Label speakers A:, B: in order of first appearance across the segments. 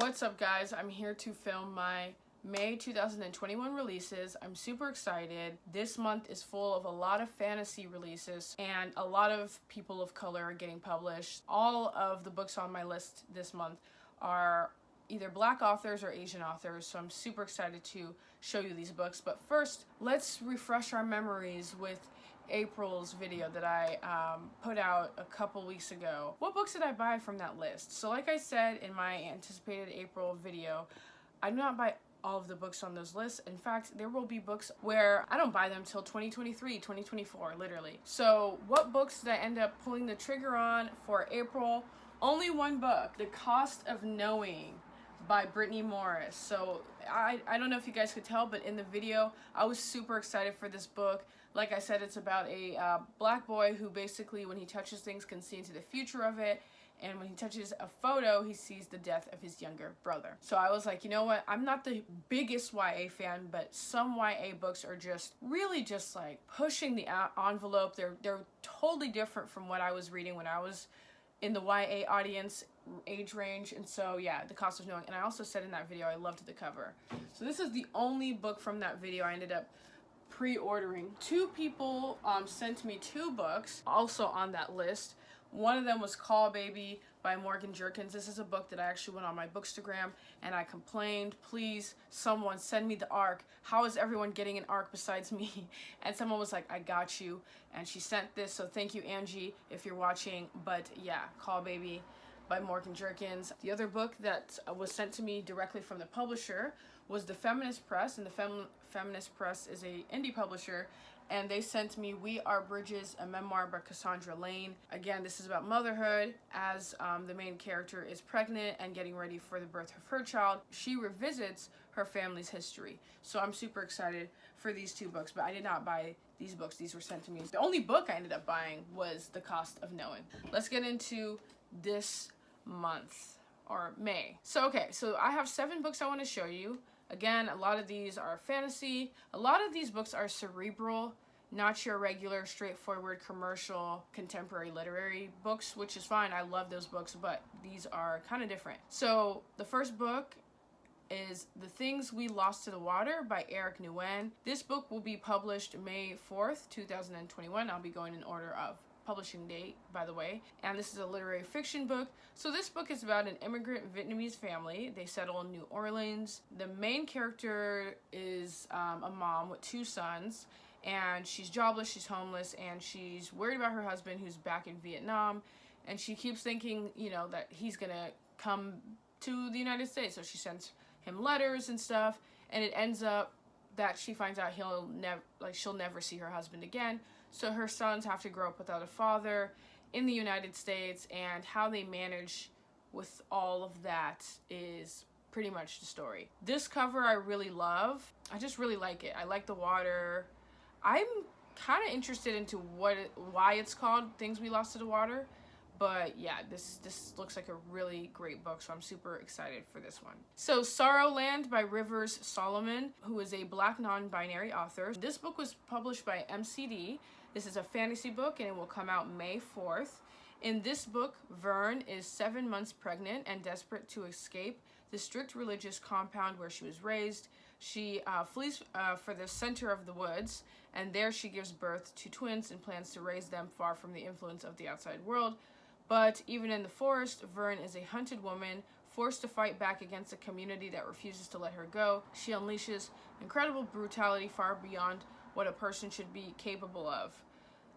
A: What's up, guys? I'm here to film my May 2021 releases. I'm super excited. This month is full of a lot of fantasy releases and a lot of people of color are getting published. All of the books on my list this month are either Black authors or Asian authors, so I'm super excited to show you these books. But first, let's refresh our memories with April's video that I put out a couple weeks ago. What books did I buy from that list? So like I said in my anticipated April video, I do not buy all of the books on those lists. In fact, there will be books where I don't buy them till 2023, 2024, literally. So what books did I end up pulling the trigger on for April? Only one book, The Cost of Knowing by Brittany Morris. So I don't know if you guys could tell, but in the video, I was super excited for this book. Like I said, it's about a black boy who basically, when he touches things, can see into the future of it. And when he touches a photo, he sees the death of his younger brother. So I was like, you know what? I'm not the biggest YA fan, but some YA books are just really just like pushing the envelope. They're totally different from what I was reading when I was in the YA audience age range. And so yeah, The Cost of Knowing. And I also said in that video I loved the cover. So this is the only book from that video I ended up pre-ordering. Two people sent me two books also on that list. One of them was Call Baby by Morgan Jerkins. This is a book that I actually went on my bookstagram and I complained, please someone send me the ARC. How is everyone getting an ARC besides me? And someone was like, I got you. And she sent this, so thank you, Angie, if you're watching. But yeah, Call Baby by Morgan Jerkins. The other book that was sent to me directly from the publisher was The Feminist Press, and the Feminist Press is a indie publisher, and they sent me We Are Bridges, a memoir by Cassandra Lane. Again, this is about motherhood, as the main character is pregnant and getting ready for the birth of her child. She revisits her family's history. So I'm super excited for these two books, but I did not buy these books. These were sent to me. The only book I ended up buying was The Cost of Knowing. Let's get into this month, or May. So okay, so I have 7 books I want to show you. Again, a lot of these are fantasy. A lot of these books are cerebral, not your regular, straightforward, commercial, contemporary literary books, which is fine. I love those books, but these are kind of different. So the first book is The Things We Lost to the Water by Eric Nguyen. This book will be published May 4th, 2021. I'll be going in order of publishing date, by the way. And this is a literary fiction book. So this book is about an immigrant Vietnamese family. They settle in New Orleans. The main character is a mom with 2 sons, and she's jobless, she's homeless, and she's worried about her husband who's back in Vietnam, and she keeps thinking, you know, that he's gonna come to the United States. So she sends him letters and stuff, and it ends up that she finds out she'll never see her husband again. So her sons have to grow up without a father in the United States, and how they manage with all of that is pretty much the story. This cover I really love. I just really like it. I like the water. I'm kind of interested into why it's called Things We Lost to the Water. But yeah, this looks like a really great book, so I'm super excited for this one. So Sorrowland by Rivers Solomon, who is a Black non-binary author. This book was published by MCD. This is a fantasy book, and it will come out May 4th. In this book, Vern is 7 months pregnant and desperate to escape the strict religious compound where she was raised. She flees for the center of the woods, and there she gives birth to twins and plans to raise them far from the influence of the outside world. But even in the forest, Vern is a hunted woman, forced to fight back against a community that refuses to let her go. She unleashes incredible brutality far beyond what a person should be capable of.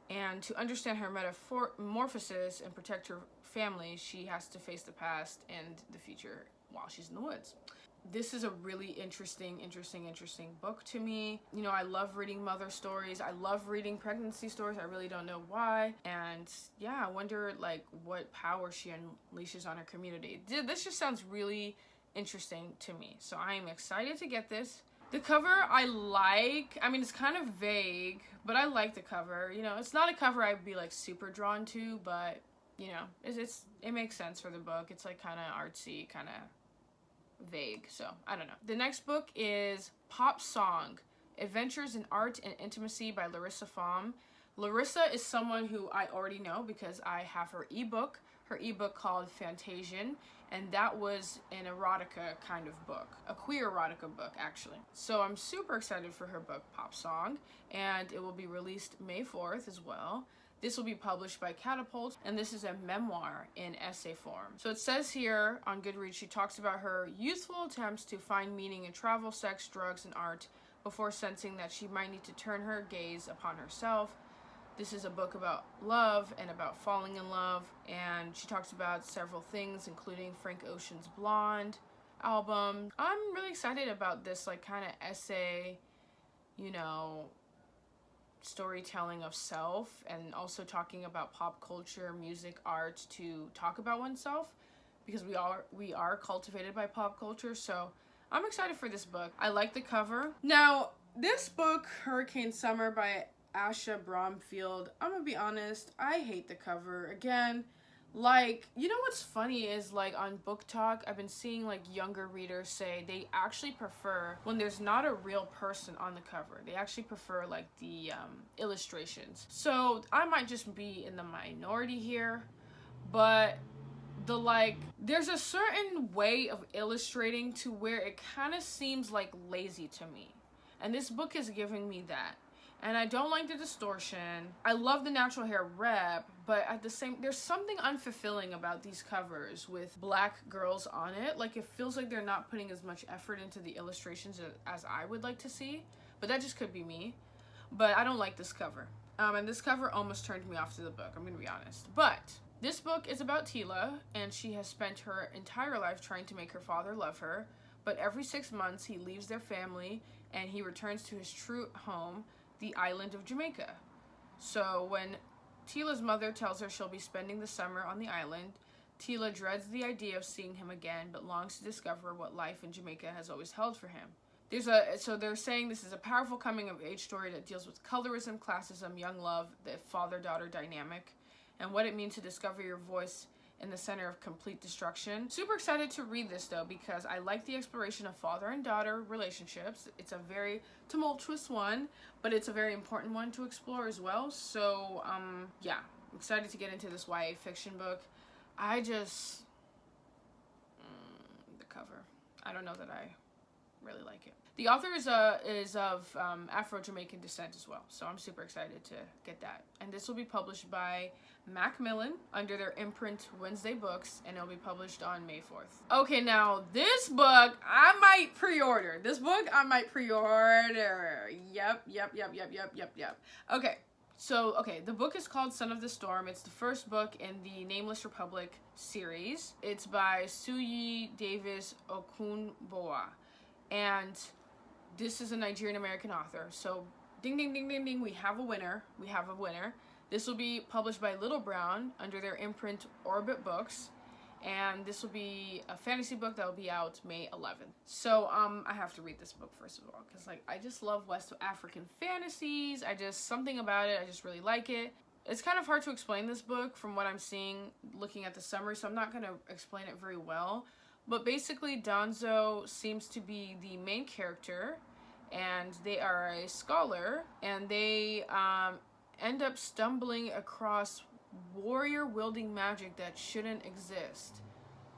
A: And to understand her metamorphosis and protect her family, she has to face the past and the future while she's in the woods. This is a really interesting book to me. You know, I love reading mother stories. I love reading pregnancy stories. I really don't know why. And yeah, I wonder like what power she unleashes on her community. This just sounds really interesting to me. So I am excited to get this. The cover I like. I mean, it's kind of vague, but I like the cover. You know, it's not a cover I'd be like super drawn to, but you know, it makes sense for the book. It's like kind of artsy, kind of vague, so I don't know. The next book is Pop Song, Adventures in Art and Intimacy by Larissa Pham. Larissa is someone who I already know because I have her ebook, her ebook called Fantasian, and that was an erotica kind of book, a queer erotica book actually. So I'm super excited for her book Pop Song, and it will be released May 4th as well. This will be published by Catapult, and this is a memoir in essay form. So it says here on Goodreads, she talks about her youthful attempts to find meaning in travel, sex, drugs, and art before sensing that she might need to turn her gaze upon herself. This is a book about love and about falling in love, and she talks about several things, including Frank Ocean's Blonde album. I'm really excited about this like kind of essay, you know, storytelling of self, and also talking about pop culture, music, art, to talk about oneself, because we are cultivated by pop culture. So I'm excited for this book. I like the cover. Now, this book, Hurricane Summer by Asha Bromfield, I'm gonna be honest, I hate the cover. Again, like, you know what's funny is, like, on BookTok, I've been seeing like younger readers say they actually prefer when there's not a real person on the cover. They actually prefer like the illustrations. So I might just be in the minority here, but there's a certain way of illustrating to where it kind of seems like lazy to me, and this book is giving me that. And I don't like the distortion. I love the natural hair rep, but at the same, there's something unfulfilling about these covers with black girls on it. Like, it feels like they're not putting as much effort into the illustrations as I would like to see. But that just could be me. But I don't like this cover. And this cover almost turned me off to the book, I'm gonna be honest. But this book is about Tila, and she has spent her entire life trying to make her father love her. But every 6 months, he leaves their family, and he returns to his true home, the island of Jamaica. So when Tila's mother tells her she'll be spending the summer on the island, Tila dreads the idea of seeing him again, but longs to discover what life in Jamaica has always held for him. So they're saying this is a powerful coming of age story that deals with colorism, classism, young love, the father-daughter dynamic, and what it means to discover your voice in the center of complete destruction. Super excited to read this though, because I like the exploration of father and daughter relationships. It's a very tumultuous one, but it's a very important one to explore as well. So yeah, I'm excited to get into this YA fiction book. I just the cover, I don't know that I really like it. The author is of Afro-Jamaican descent as well, so I'm super excited to get that. And this will be published by Macmillan under their imprint Wednesday Books, and it'll be published on May 4th. Okay, now this book I might pre-order. Yep. Okay, the book is called Son of the Storm. It's the first book in the Nameless Republic series. It's by Suyi Davis Okunboa, and this is a Nigerian-American author. So ding, ding, ding, ding, ding, we have a winner. This will be published by Little Brown under their imprint Orbit Books, and this will be a fantasy book that will be out May 11th. So I have to read this book first of all, because like I just love West African fantasies. Something about it, I just really like it. It's kind of hard to explain this book from what I'm seeing looking at the summary, so I'm not going to explain it very well. But basically, Danzo seems to be the main character, and they are a scholar, and they end up stumbling across warrior-wielding magic that shouldn't exist.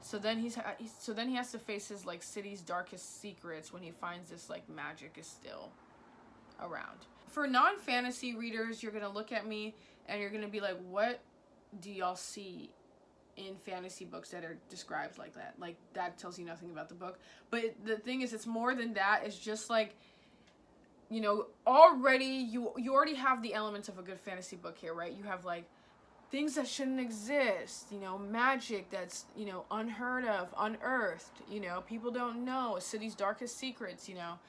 A: So then he has to face his like city's darkest secrets when he finds this like magic is still around. For non-fantasy readers, you're gonna look at me and you're gonna be like, what do y'all see in fantasy books that are described like that? Like, that tells you nothing about the book. But the thing is, it's more than that. It's just like, you know, you already have the elements of a good fantasy book here, right? You have like things that shouldn't exist, you know, magic that's, you know, unheard of, unearthed, you know, people don't know, a city's darkest secrets, you know.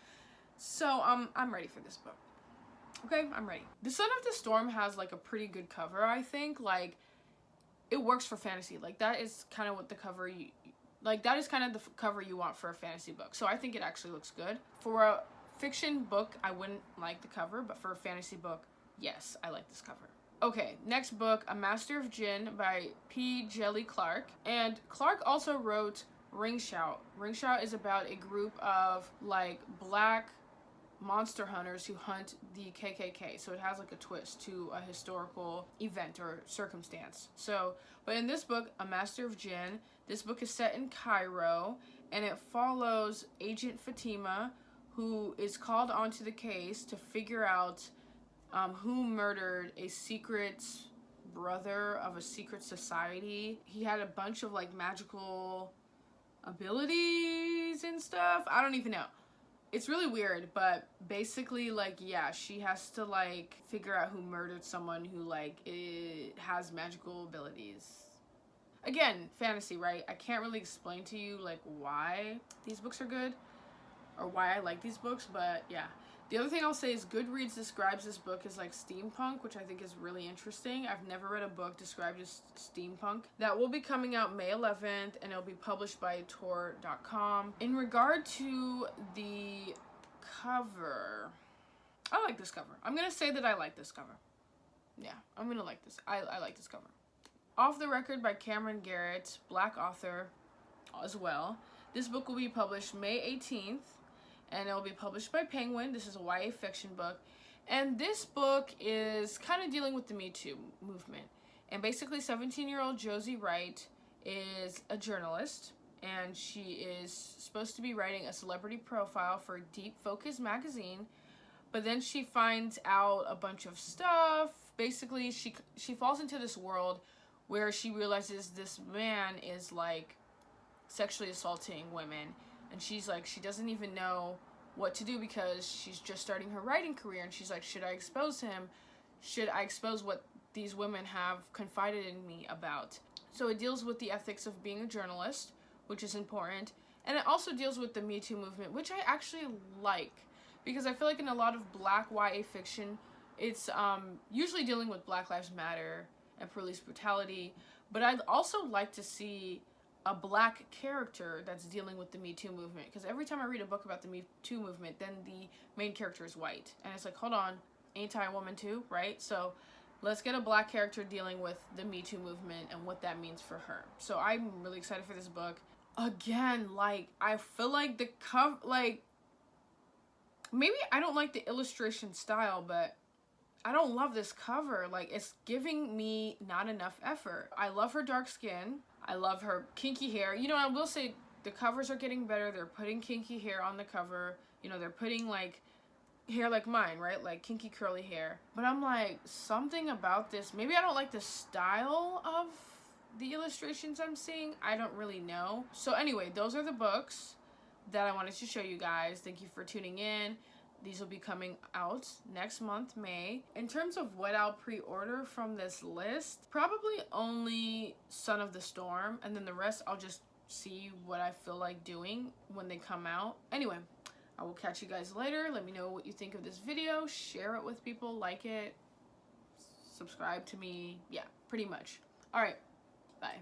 A: So I'm ready for this book. Okay, I'm ready. The Son of the Storm has like a pretty good cover, I think. Like, it works for fantasy. Like, that is kind of what the cover that is kind of the cover you want for a fantasy book. So I think it actually looks good. For a fiction book, I wouldn't like the cover, but for a fantasy book, yes, I like this cover. Okay, next book, A Master of Jinn by P. Jelly Clark. And Clark also wrote Ring Shout. Ring Shout is about a group of like black monster hunters who hunt the KKK. So it has like a twist to a historical event or circumstance. So, but in this book, A Master of Jinn, this book is set in Cairo, and it follows Agent Fatima, who is called onto the case to figure out who murdered a secret brother of a secret society. He had a bunch of like magical abilities and stuff. I don't even know. It's really weird, but basically, like, yeah, she has to, like, figure out who murdered someone who, like, has magical abilities. Again, fantasy, right? I can't really explain to you, like, why these books are good or why I like these books, but yeah. The other thing I'll say is Goodreads describes this book as like steampunk, which I think is really interesting. I've never read a book described as steampunk. That will be coming out May 11th, and it'll be published by Tor.com. In regard to the cover, I like this cover. I'm gonna say that I like this cover. Yeah, I'm gonna like this. I like this cover. Off the Record by Cameron Garrett, Black author as well. This book will be published May 18th. And it will be published by Penguin. This is a YA fiction book. And this book is kind of dealing with the Me Too movement. And basically 17-year-old Josie Wright is a journalist. And she is supposed to be writing a celebrity profile for Deep Focus magazine. But then she finds out a bunch of stuff. Basically, she falls into this world where she realizes this man is like sexually assaulting women. And she's like, she doesn't even know what to do because she's just starting her writing career. And she's like, should I expose him? Should I expose what these women have confided in me about? So it deals with the ethics of being a journalist, which is important. And it also deals with the Me Too movement, which I actually like. Because I feel like in a lot of Black YA fiction, it's usually dealing with Black Lives Matter and police brutality. But I'd also like to see a Black character that's dealing with the Me Too movement, because every time I read a book about the Me Too movement, then the main character is white, and it's like, hold on, ain't I a woman too, right? So let's get a Black character dealing with the Me Too movement and what that means for her. So I'm really excited for this book. Again, like, I feel like the cover, like, maybe I don't like the illustration style, but I don't love this cover. Like, it's giving me not enough effort. I love her dark skin. I love her kinky hair. You know, I will say the covers are getting better. They're putting kinky hair on the cover. You know, they're putting, like, hair like mine, right? Like, kinky curly hair. But I'm like, something about this. Maybe I don't like the style of the illustrations I'm seeing. I don't really know. So anyway, those are the books that I wanted to show you guys. Thank you for tuning in. These will be coming out next month, May. In terms of what I'll pre-order from this list, probably only Son of the Storm, and then the rest I'll just see what I feel like doing when they come out. Anyway, I will catch you guys later. Let me know what you think of this video. Share it with people, like it, subscribe to me. Yeah, pretty much. All right, bye.